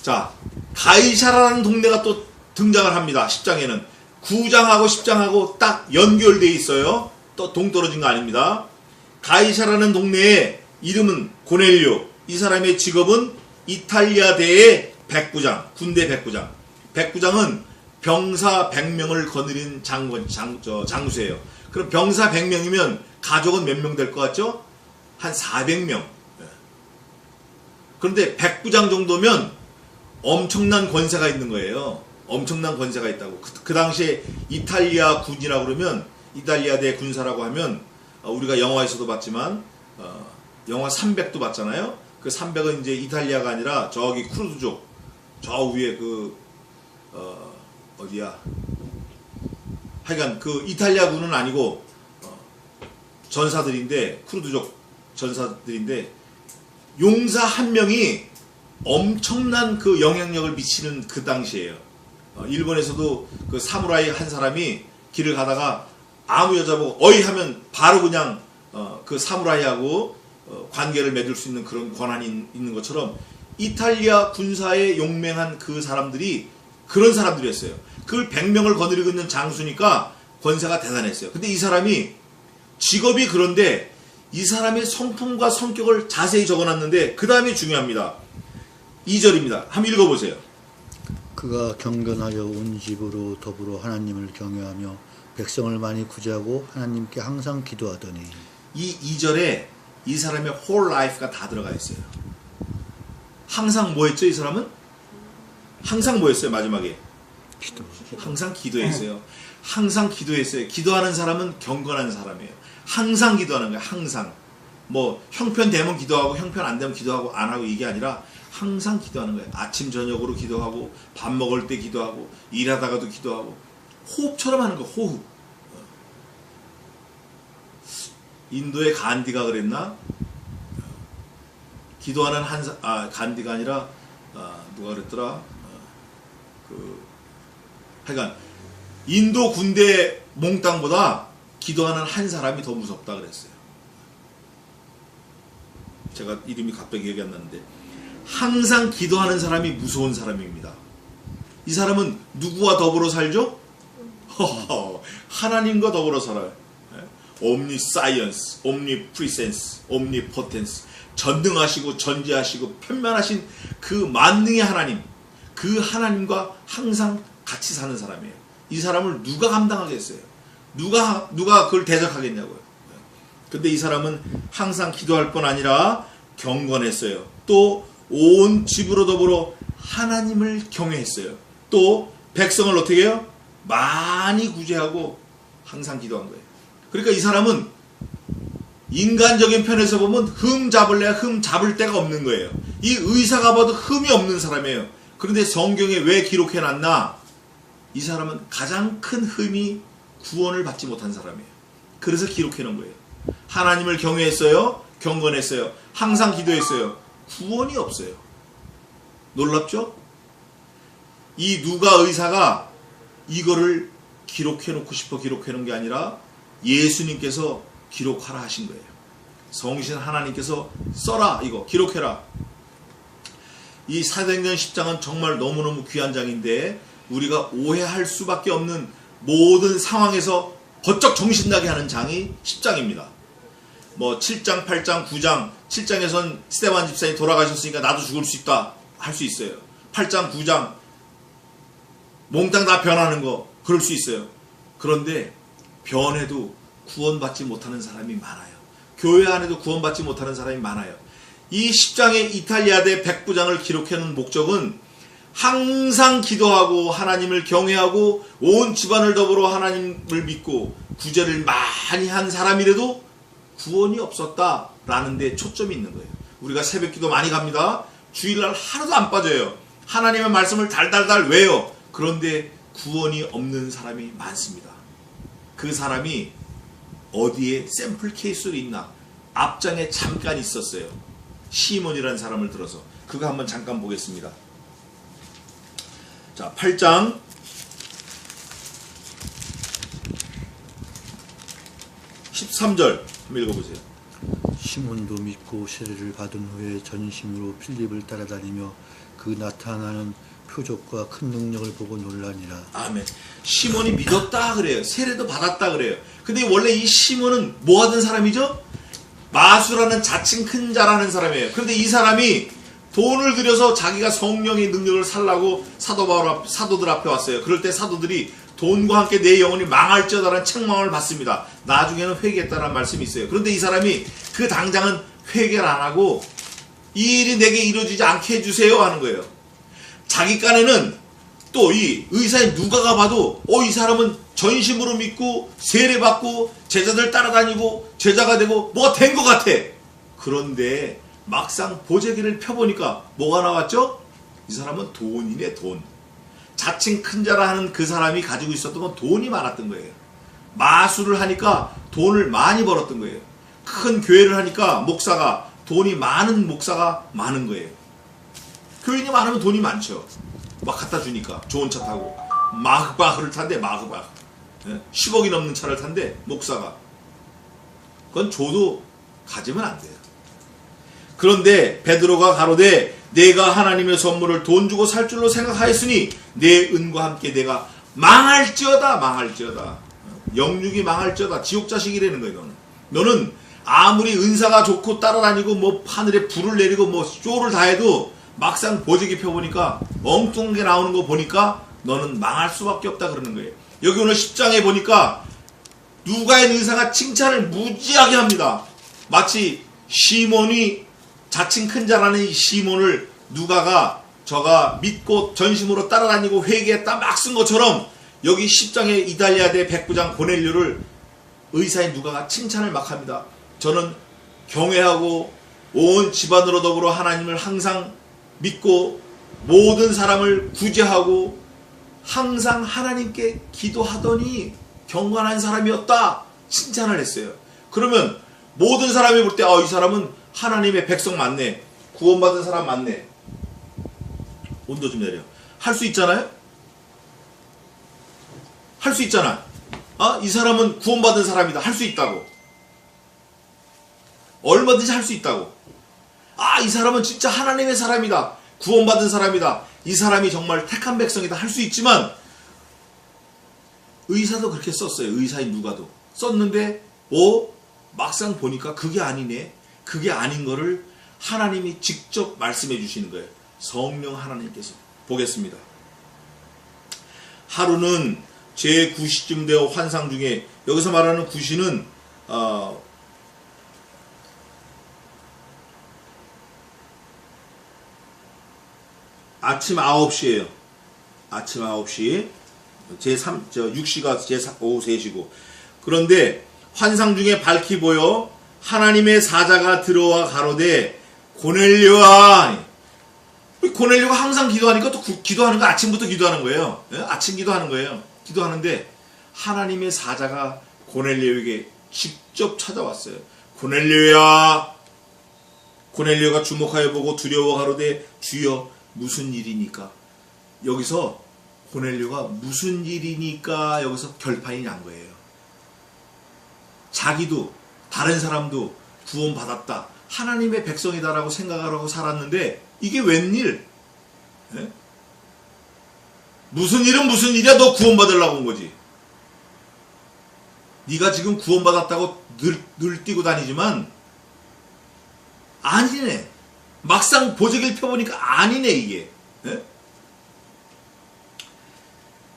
자, 가이사라는 동네가 또 등장을 합니다. 10장에는 9장하고 10장하고 딱 연결되어 있어요. 또 동떨어진 거 아닙니다. 가이사라는 동네의 이름은 고넬료. 이 사람의 직업은 이탈리아대의 백부장, 군대 백부장. 백부장은 병사 100명을 거느린 장수예요. 그럼 병사 100명이면 가족은 몇 명 될 것 같죠? 한 400명. 그런데 백부장 정도면 엄청난 권세가 있는 거예요. 엄청난 권세가 있다고. 그 당시에 이탈리아 군이라고 그러면, 이탈리아대 군사라고 하면, 우리가 영화에서도 봤지만, 영화 300도 봤잖아요. 그 300은 이제 이탈리아가 아니라 저기 쿠르드족, 저 위에 어디야. 하여간 그 이탈리아 군은 아니고, 전사들인데, 쿠르드족 전사들인데, 용사 한 명이 엄청난 그 영향력을 미치는 그 당시에요. 일본에서도 그 사무라이 한 사람이 길을 가다가 아무 여자 보고 어이 하면 바로 그냥 그 사무라이하고 관계를 맺을 수 있는 그런 권한이 있는 것처럼 이탈리아 군사에 용맹한 그 사람들이 그런 사람들이었어요. 그걸 100명을 거느리고 있는 장수니까 권세가 대단했어요. 근데 이 사람이 직업이 그런데 이 사람의 성품과 성격을 자세히 적어놨는데 그 다음이 중요합니다. 2절입니다. 한번 읽어보세요. 그가 경건하여 온 집으로 더불어 하나님을 경외하며 백성을 많이 구제하고 하나님께 항상 기도하더니. 이 2절에 이 사람의 whole life가 다 들어가 있어요. 항상 뭐 했죠, 이 사람은? 항상 뭐 했어요, 마지막에? 기도. 항상 기도했어요. 항상 기도했어요. 기도하는 사람은 경건한 사람이에요. 항상 기도하는 거예요. 항상. 뭐 형편 되면 기도하고 형편 안 되면 기도하고 안 하고 이게 아니라 항상 기도하는 거예요. 아침 저녁으로 기도하고 밥 먹을 때 기도하고 일하다가도 기도하고 호흡처럼 하는 거예요. 호흡. 인도의 간디가 그랬나? 기도하는 간디가 아니라 누가 그랬더라? 하여간 인도 군대 몽땅보다 기도하는 한 사람이 더 무섭다 그랬어요. 제가 이름이 갑자기 기억이 안 나는데 항상 기도하는 사람이 무서운 사람입니다. 이 사람은 누구와 더불어 살죠? 하나님과 더불어 살아요. omniscience, omnipresence, omnipotence, 전능하시고 전지하시고 편만하신 그 만능의 하나님, 그 하나님과 항상 같이 사는 사람이에요. 이 사람을 누가 감당하겠어요? 누가 그걸 대적하겠냐고요. 근데 이 사람은 항상 기도할 뿐 아니라 경건했어요. 또 온 집으로 더불어 하나님을 경외했어요. 또 백성을 어떻게 해요? 많이 구제하고 항상 기도한 거예요. 그러니까 이 사람은 인간적인 편에서 보면 흠 잡을래야 흠 잡을 데가 없는 거예요. 이 의사가 봐도 흠이 없는 사람이에요. 그런데 성경에 왜 기록해놨나? 이 사람은 가장 큰 흠이 구원을 받지 못한 사람이에요. 그래서 기록해놓은 거예요. 하나님을 경외했어요. 경건했어요. 항상 기도했어요. 구원이 없어요. 놀랍죠? 이 누가 의사가 이거를 기록해놓고 싶어 기록해놓은 게 아니라 예수님께서 기록하라 하신 거예요. 성신 하나님께서 써라, 이거 기록해라. 이 사도행전 10장은 정말 너무너무 귀한 장인데 우리가 오해할 수밖에 없는 모든 상황에서 번쩍 정신나게 하는 장이 10장입니다. 뭐 7장, 8장, 9장, 7장에선 스데반 집사님 돌아가셨으니까 나도 죽을 수 있다 할 수 있어요. 8장, 9장 몽땅 다 변하는 거 그럴 수 있어요. 그런데 변해도 구원받지 못하는 사람이 많아요. 교회 안에도 구원받지 못하는 사람이 많아요. 이 10장의 이탈리아대 백부장을 기록해놓은 목적은 항상 기도하고 하나님을 경외하고 온 집안을 더불어 하나님을 믿고 구제를 많이 한 사람이라도 구원이 없었다라는 데 초점이 있는 거예요. 우리가 새벽기도 많이 갑니다. 주일날 하나도 안 빠져요. 하나님의 말씀을 달달달 외요. 그런데 구원이 없는 사람이 많습니다. 그 사람이 어디에 샘플 케이스로 있나? 앞장에 잠깐 있었어요. 시몬이라는 사람을 들어서 그거 한번 잠깐 보겠습니다. 자, 8장 13절 한번 읽어보세요. 시몬도 믿고 세례를 받은 후에 전심으로 필립을 따라다니며 그 나타나는 표적과 큰 능력을 보고 놀라니라. 아멘. 시몬이 믿었다 그래요. 세례도 받았다 그래요. 근데 원래 이 시몬은 뭐 하던 사람이죠? 마수라는 자칭 큰 자라는 사람이에요. 그런데 이 사람이 돈을 들여서 자기가 성령의 능력을 살라고 사도들 앞에 왔어요. 그럴 때 사도들이 돈과 함께 내 영혼이 망할지어다라는 책망을 받습니다. 나중에는 회개했다라는 말씀이 있어요. 그런데 이 사람이 그 당장은 회개를 안 하고 이 일이 내게 이루어지지 않게 해주세요 하는 거예요. 자기 깐에는 또 이 의사인 누가가 봐도 이 사람은 전심으로 믿고 세례받고 제자들 따라다니고 제자가 되고 뭐가 된 것 같아. 그런데 막상 보재기를 펴보니까 뭐가 나왔죠? 이 사람은 돈이네, 돈. 자칭 큰 자라 하는 그 사람이 가지고 있었던 건 돈이 많았던 거예요. 마술을 하니까 돈을 많이 벌었던 거예요. 큰 교회를 하니까 목사가 돈이 많은 목사가 많은 거예요. 교인이 많으면 돈이 많죠. 막 갖다 주니까 좋은 차 타고 마흐바흐를 탄대. 마흐바흐 10억이 넘는 차를 탄대 목사가. 그건 줘도 가지면 안 돼요. 그런데 베드로가 가로되 내가 하나님의 선물을 돈 주고 살 줄로 생각하였으니 내 은과 함께 내가 망할지어다. 망할지어다. 영육이 망할지어다. 지옥 자식이라는 거예요. 이거는. 너는 아무리 은사가 좋고 따라다니고 뭐 하늘에 불을 내리고 뭐 쇼를 다 해도 막상 보직이 펴보니까 엉뚱한 게 나오는 거 보니까 너는 망할 수밖에 없다 그러는 거예요. 여기 오늘 10장에 보니까 누가의 의사가 칭찬을 무지하게 합니다. 마치 시몬이 자칭 큰 자라는 이 시몬을 누가가 저가 믿고 전심으로 따라다니고 회개했다 막 쓴 것처럼 여기 10장의 이달리아대 백부장 고넬료를 의사인 누가가 칭찬을 막 합니다. 저는 경외하고 온 집안으로 더불어 하나님을 항상 믿고 모든 사람을 구제하고 항상 하나님께 기도하더니 경건한 사람이었다 칭찬을 했어요. 그러면 모든 사람이 볼 때 이 사람은 하나님의 백성 맞네, 구원받은 사람 맞네. 온도 좀 내려. 할 수 있잖아요? 할 수 있잖아. 이 사람은 구원받은 사람이다. 할 수 있다고. 얼마든지 할 수 있다고. 이 사람은 진짜 하나님의 사람이다. 구원받은 사람이다. 이 사람이 정말 택한 백성이다. 할 수 있지만 의사도 그렇게 썼어요. 의사인 누가도 썼는데 막상 보니까 그게 아니네. 그게 아닌 거를 하나님이 직접 말씀해 주시는 거예요. 성령 하나님께서. 보겠습니다. 하루는 제 9시쯤 되어 환상 중에, 여기서 말하는 9시는 아침 9시예요. 아침 9시. 제3, 6시가 오후 3시고. 그런데 환상 중에 밝히 보여 하나님의 사자가 들어와 가로되 고넬료아. 고넬료가 항상 기도하니까 또 기도하는 거 아침부터 기도하는 거예요. 아침 기도하는 거예요. 기도하는데 하나님의 사자가 고넬료에게 직접 찾아왔어요. 고넬료야. 고넬료가 주목하여 보고 두려워 가로되 주여 무슨 일이니까. 여기서 고넬료가 무슨 일이니까 여기서 결판이 난 거예요. 자기도 다른 사람도 구원받았다, 하나님의 백성이다라고 생각하고 살았는데 이게 웬일? 네? 무슨 일은 무슨 일이야? 너 구원받으려고 온 거지. 네가 지금 구원받았다고 늘 뛰고 다니지만 아니네. 막상 보자기를 펴보니까 아니네 이게. 네?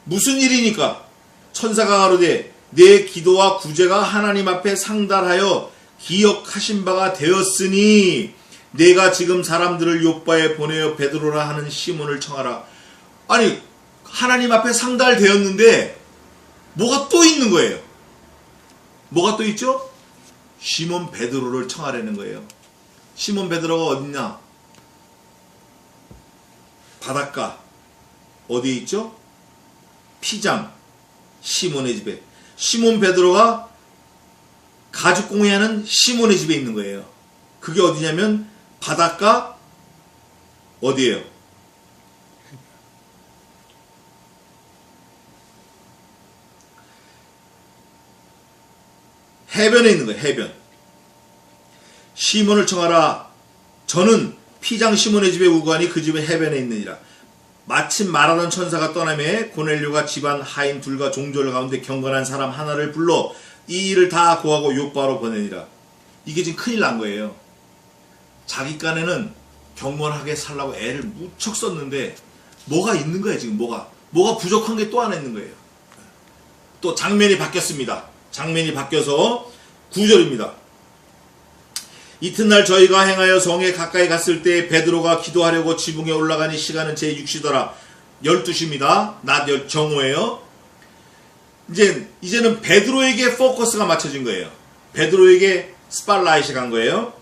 무슨 일이니까? 천사가 가로되 내 기도와 구제가 하나님 앞에 상달하여 기억하신 바가 되었으니 내가 지금 사람들을 요빠에 보내어 베드로라 하는 시몬을 청하라. 아니 하나님 앞에 상달되었는데 뭐가 또 있는 거예요. 뭐가 또 있죠? 시몬 베드로를 청하라는 거예요. 시몬 베드로가 어딨냐? 바닷가 어디에 있죠? 피장 시몬의 집에. 시몬 베드로가 가죽 공예하는 시몬의 집에 있는 거예요. 그게 어디냐면 바닷가 어디예요? 해변에 있는 거예요. 해변. 시몬을 청하라. 저는 피장 시몬의 집에 우거하니 그 집은 해변에 있느니라. 마침 말하던 천사가 떠나매 고넬료가 집안 하인 둘과 종졸 가운데 경건한 사람 하나를 불러 이 일을 다 고하고 요빠로 보내니라. 이게 지금 큰일 난 거예요. 자기 깐에는 경건하게 살라고 애를 무척 썼는데 뭐가 있는 거예요. 지금 뭐가 부족한 게 또 하나 있는 거예요. 또 장면이 바뀌었습니다. 장면이 바뀌어서 9절입니다. 이튿날 저희가 행하여 성에 가까이 갔을 때 베드로가 기도하려고 지붕에 올라가니 시간은 제 6시더라. 12시입니다. 낮 정오예요. 이제는 베드로에게 포커스가 맞춰진 거예요. 베드로에게 스팟라이트가 간 거예요.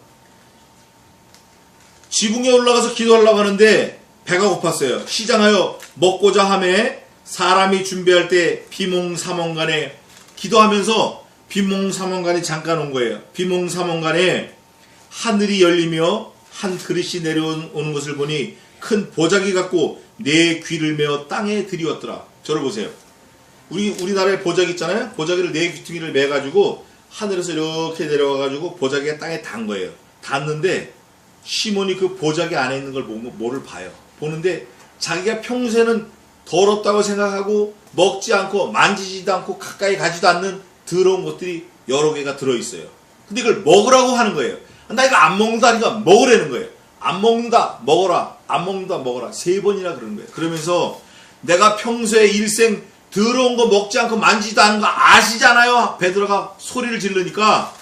지붕에 올라가서 기도하려고 하는데 배가 고팠어요. 시장하여 먹고자 하매 사람이 준비할 때 비몽사몽간에 기도하면서 비몽사몽간에 잠깐 온 거예요. 비몽사몽간에 하늘이 열리며 한 그릇이 내려오는 것을 보니 큰 보자기 같고 내 귀를 메어 땅에 들이웠더라. 저를 보세요. 우리나라에 보자기 있잖아요. 보자기를 네 귀퉁이를 매가지고 하늘에서 이렇게 내려와가지고 보자기가 땅에 닿은 거예요. 닿는데 시몬이 그 보자기 안에 있는 걸 뭐를 봐요. 보는데 자기가 평소에는 더럽다고 생각하고 먹지 않고 만지지도 않고 가까이 가지도 않는 더러운 것들이 여러 개가 들어있어요. 근데 이걸 먹으라고 하는 거예요. 나 이거 안 먹는다니까 먹으라는 거예요. 안 먹는다 먹어라. 안 먹는다 먹어라. 3번이나 그러는 거예요. 그러면서 내가 평소에 일생 더러운 거 먹지 않고 만지지도 않은 거 아시잖아요. 베드로가 소리를 지르니까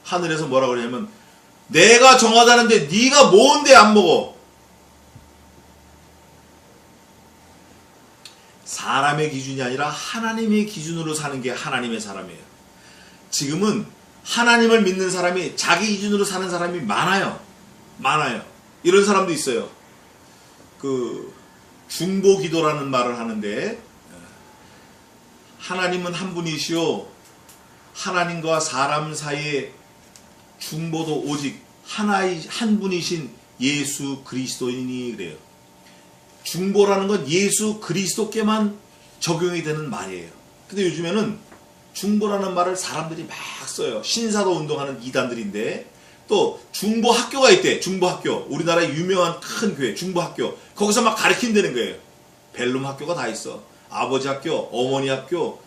하늘에서 뭐라고 그러냐면 내가 정하다는데 네가 뭔데 안 먹어. 사람의 기준이 아니라 하나님의 기준으로 사는 게 하나님의 사람이에요. 지금은 하나님을 믿는 사람이 자기 기준으로 사는 사람이 많아요. 많아요. 이런 사람도 있어요. 그 중보기도라는 말을 하는데 하나님은 한 분이시오. 하나님과 사람 사이에 중보도 오직 한 분이신 예수 그리스도인이 그래요. 중보라는 건 예수 그리스도께만 적용이 되는 말이에요. 근데 요즘에는 중보라는 말을 사람들이 막 써요. 신사도 운동하는 이단들인데 또 중보학교가 있대. 중보학교. 우리나라의 유명한 큰 교회 중보학교. 거기서 막 가르친다는 거예요. 벨룸 학교가 다 있어. 아버지 학교, 어머니 학교,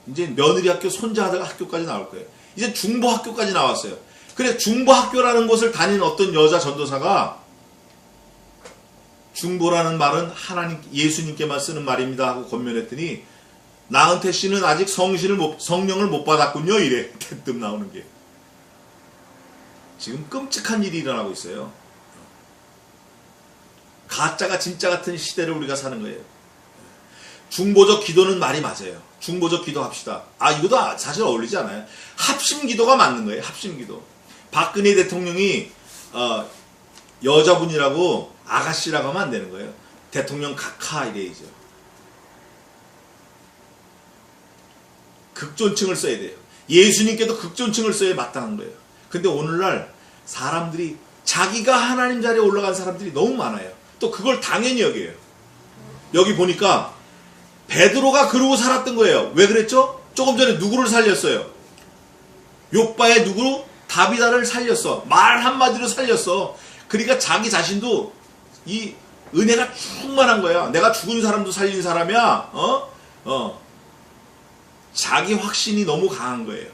이제 며느리 학교, 손자 학교까지 나올 거예요. 이제 중보학교까지 나왔어요. 그래 중보학교라는 곳을 다닌 어떤 여자 전도사가 중보라는 말은 하나님 예수님께만 쓰는 말입니다 하고 권면했더니 나은태 씨는 아직 성령을 못 받았군요 이래. 대뜸 나오는 게. 지금 끔찍한 일이 일어나고 있어요. 가짜가 진짜 같은 시대를 우리가 사는 거예요. 중보적 기도는 말이 맞아요. 중보적 기도 합시다. 이것도 사실 어울리지 않아요. 합심 기도가 맞는 거예요. 합심 기도. 박근혜 대통령이 여자분이라고 아가씨라고 하면 안 되는 거예요. 대통령 각하 이래야죠. 극존칭을 써야 돼요. 예수님께도 극존칭을 써야 마땅한 거예요. 근데 오늘날 사람들이 자기가 하나님 자리에 올라간 사람들이 너무 많아요. 또 그걸 당연히 여겨요. 여기 보니까 베드로가 그러고 살았던 거예요. 왜 그랬죠? 조금 전에 누구를 살렸어요? 욥바의 누구? 다비다를 살렸어. 말 한마디로 살렸어. 그러니까 자기 자신도 이 은혜가 충만한 거야. 내가 죽은 사람도 살린 사람이야. 자기 확신이 너무 강한 거예요.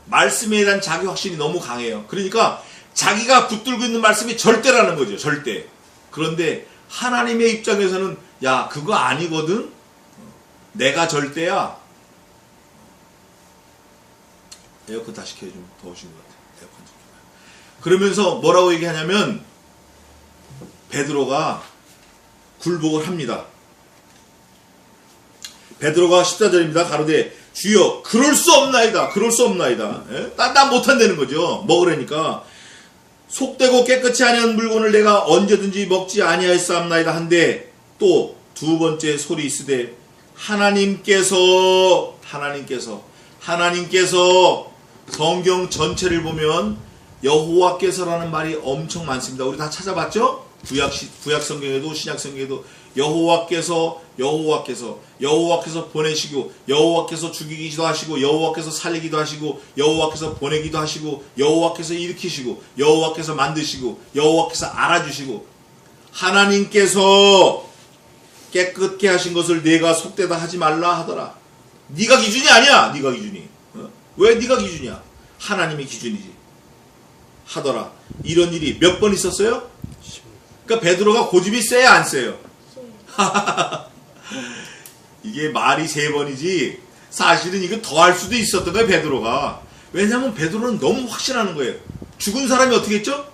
말씀에 대한 자기 확신이 너무 강해요. 그러니까 자기가 붙들고 있는 말씀이 절대라는 거죠. 절대. 그런데 하나님의 입장에서는 야 그거 아니거든. 내가 절대야. 에어컨 다시 켜주면 더우신 것 같아요. 에어컨 좀 켜봐요. 그러면서 뭐라고 얘기하냐면 베드로가 굴복을 합니다. 베드로가 14절입니다. 가로되 주여 그럴 수 없나이다. 그럴 수 없나이다. 난 못한다는 거죠. 먹으라니까. 속되고 깨끗이 아니한 물건을 내가 언제든지 먹지 아니하였사옵나이다 한데 또 두 번째 소리 있으되 하나님께서 성경 전체를 보면 여호와께서라는 말이 엄청 많습니다. 우리 다 찾아봤죠? 구약 성경에도 신약 성경에도 여호와께서 보내시고 여호와께서 죽이기도 하시고 여호와께서 살리기도 하시고 여호와께서 보내기도 하시고 여호와께서 일으키시고 여호와께서 만드시고 여호와께서 알아주시고 하나님께서 깨끗게 하신 것을 내가 속되다 하지 말라 하더라. 네가 기준이 아니야. 네가 기준이. 왜 네가 기준이야? 하나님이 기준이지. 하더라. 이런 일이 몇 번 있었어요? 그러니까 베드로가 고집이 세야 안 세요? 이게 말이 3번이지 사실은 이거 더 할 수도 있었던 거예요. 베드로가. 왜냐하면 베드로는 너무 확신하는 거예요. 죽은 사람이 어떻게 했죠?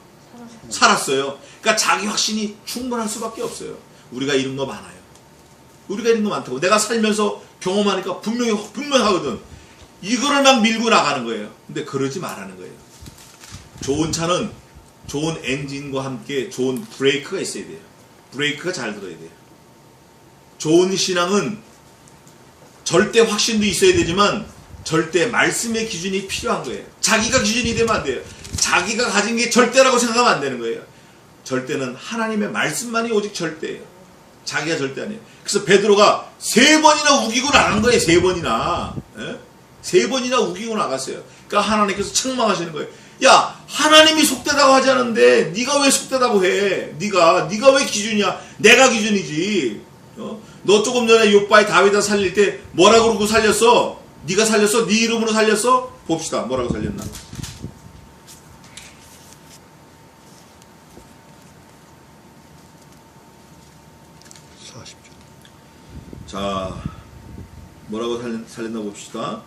살았어요. 그러니까 자기 확신이 충분할 수밖에 없어요. 우리가 이런 거 많아요. 우리가 이런 거 많다고. 내가 살면서 경험하니까 분명하거든. 이거를 막 밀고 나가는 거예요. 근데 그러지 말라는 거예요. 좋은 차는 좋은 엔진과 함께 좋은 브레이크가 있어야 돼요. 브레이크가 잘 들어야 돼요. 좋은 신앙은 절대 확신도 있어야 되지만 절대 말씀의 기준이 필요한 거예요. 자기가 기준이 되면 안 돼요. 자기가 가진 게 절대라고 생각하면 안 되는 거예요. 절대는 하나님의 말씀만이 오직 절대예요. 자기가 절대 아니에요. 그래서 베드로가 3번이나 우기고 나간 거예요. 3번이나. 3번이나 우기고 나갔어요. 그러니까 하나님께서 책망하시는 거예요. 야 하나님이 속되다고 하지 않은데 네가 왜 속되다고 해? 네가 왜 기준이야? 내가 기준이지. 너 조금 전에 욥바의 다윗을 살릴 때 뭐라고 그러고 살렸어? 네가 살렸어? 네 이름으로 살렸어? 봅시다. 뭐라고 살렸나? 자, 뭐라고 살렸나 봅시다.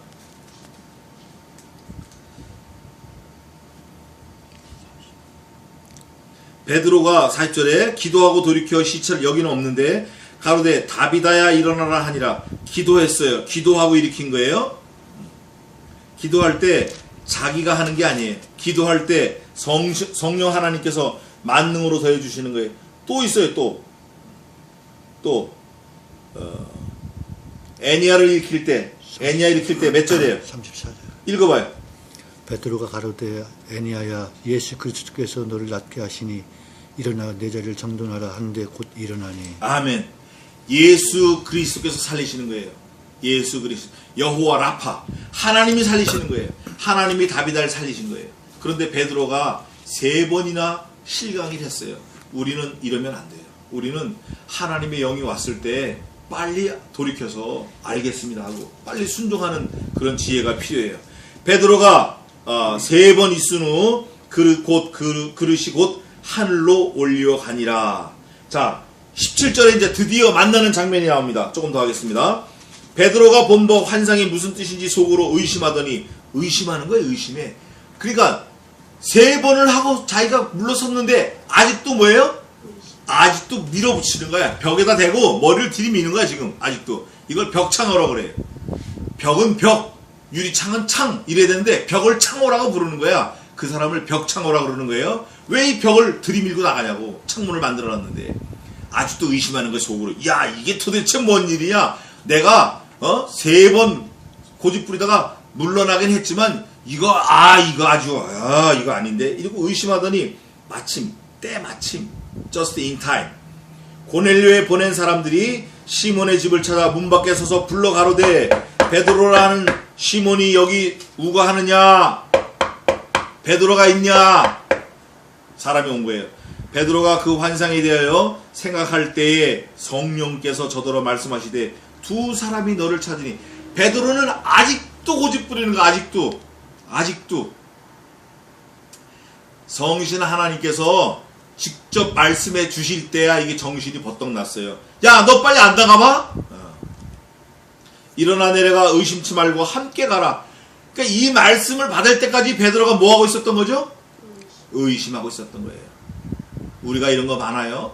베드로가 40절에 기도하고 돌이켜 시체를 여기는 없는데 가로되 다비다야 일어나라 하니라. 기도했어요. 기도하고 일으킨 거예요. 기도할 때 자기가 하는 게 아니에요. 기도할 때 성령 하나님께서 만능으로 더해 주시는 거예요. 또 있어요. 또 애니야를 일으킬 때 몇 절이에요? 34절. 읽어봐요. 베드로가 가로되 애니야야 예수 그리스도께서 너를 낫게 하시니 일어나 내 자리를 정돈하라 하는데 곧 일어나니. 아멘. 예수 그리스도께서 살리시는 거예요. 예수 그리스도. 여호와 라파. 하나님이 살리시는 거예요. 하나님이 다비다를 살리신 거예요. 그런데 베드로가 3번이나 실강을 했어요. 우리는 이러면 안 돼요. 우리는 하나님의 영이 왔을 때 빨리 돌이켜서 알겠습니다 하고 빨리 순종하는 그런 지혜가 필요해요. 베드로가 3번 있은 후 그릇이 곧 하늘로 올려가니라. 자, 17절에 이제 드디어 만나는 장면이 나옵니다. 조금 더 하겠습니다. 베드로가 본 환상이 무슨 뜻인지 속으로 의심하더니, 의심하는 거예요. 의심해. 그러니까 3번을 하고 자기가 물러섰는데 아직도 뭐예요? 아직도 밀어붙이는 거야. 벽에다 대고 머리를 들이미는 거야 지금. 아직도. 이걸 벽창호라고 그래요. 벽은 벽, 유리창은 창 이래야 되는데 벽을 창호라고 부르는 거야. 그 사람을 벽창호라고 그러는 거예요. 왜 이 벽을 들이밀고 나가냐고. 창문을 만들어놨는데 아직도 의심하는 거야 속으로. 야, 이게 도대체 뭔 일이냐. 내가 3번 고집 부리다가 물러나긴 했지만 이거 아닌데 이러고 의심하더니 때마침 just in time 고넬료에 보낸 사람들이 시몬의 집을 찾아 문 밖에 서서 불러 가로되 베드로라는 시몬이 여기 우거하느냐. 베드로가 있냐. 사람이 온 거예요. 베드로가 그 환상에 대하여 생각할 때에 성령께서 저더러 말씀하시되 두 사람이 너를 찾으니. 베드로는 아직도 고집 부리는 거. 아직도 성신 하나님께서 직접 말씀해 주실 때야 이게 정신이 버떡 났어요. 야, 너 빨리 안 나가봐. 일어나 내려가 의심치 말고 함께 가라. 그러니까 이 말씀을 받을 때까지 베드로가 뭐 하고 있었던 거죠? 의심하고 있었던 거예요. 우리가 이런 거 많아요.